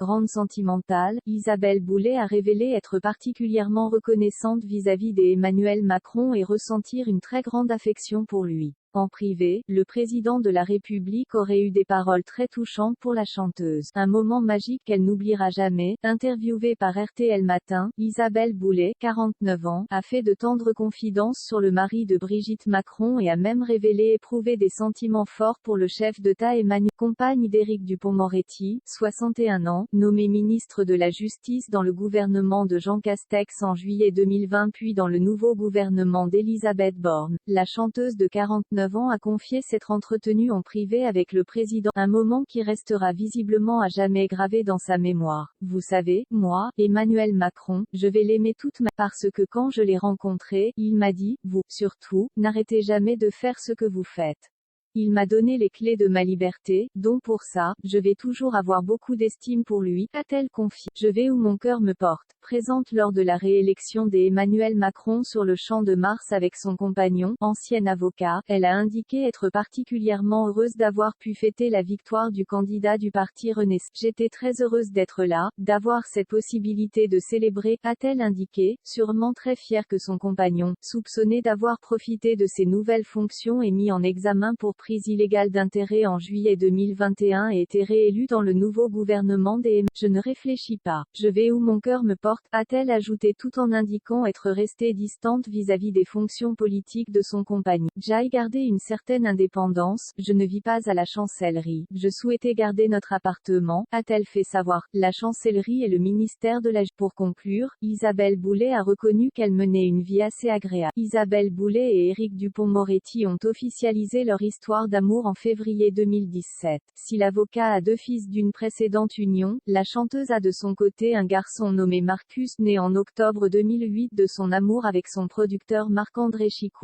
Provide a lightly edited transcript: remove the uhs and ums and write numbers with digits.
grande sentimentale, Isabelle Boulay a révélé être particulièrement reconnaissante vis-à-vis d'Emmanuel Macron et ressentir une très grande affection pour lui. En privé, le président de la République aurait eu des paroles très touchantes pour la chanteuse. Un moment magique qu'elle n'oubliera jamais. Interviewée par RTL Matin, Isabelle Boulay, 49 ans, a fait de tendres confidences sur le mari de Brigitte Macron et a même révélé éprouver des sentiments forts pour le chef d'État Emmanuel, compagne d'Éric Dupond-Moretti, 61 ans, nommé ministre de la Justice dans le gouvernement de Jean Castex en juillet 2020 puis dans le nouveau gouvernement d'Elisabeth Borne. La chanteuse de 49 ans a confié s'être entretenue en privé avec le président, un moment qui restera visiblement à jamais gravé dans sa mémoire. Vous savez, moi, Emmanuel Macron, je vais l'aimer toute ma parce que quand je l'ai rencontré, il m'a dit, vous, surtout, n'arrêtez jamais de faire ce que vous faites. Il m'a donné les clés de ma liberté, donc pour ça, je vais toujours avoir beaucoup d'estime pour lui, a-t-elle confié. Je vais où mon cœur me porte. Présente lors de la réélection d'Emmanuel Macron sur le Champ de Mars avec son compagnon, ancien avocat, elle a indiqué être particulièrement heureuse d'avoir pu fêter la victoire du candidat du parti Renaissance. J'étais très heureuse d'être là, d'avoir cette possibilité de célébrer, a-t-elle indiqué, sûrement très fière que son compagnon, soupçonné d'avoir profité de ses nouvelles fonctions et mis en examen pour prise illégale d'intérêt en juillet 2021 et été réélu dans le nouveau gouvernement des Je ne réfléchis pas. Je vais où mon cœur me porte, a-t-elle ajouté tout en indiquant être restée distante vis-à-vis des fonctions politiques de son compagnon. J'ai gardé une certaine indépendance, je ne vis pas à la chancellerie. Je souhaitais garder notre appartement, a-t-elle fait savoir. La chancellerie et le ministère de la Pour conclure, Isabelle Boulay a reconnu qu'elle menait une vie assez agréable. Isabelle Boulay et Éric Dupond-Moretti ont officialisé leur histoire d'amour en février 2017. Si l'avocat a deux fils d'une précédente union, la chanteuse a de son côté un garçon nommé Marcus né en octobre 2008 de son amour avec son producteur Marc-André Chicoine.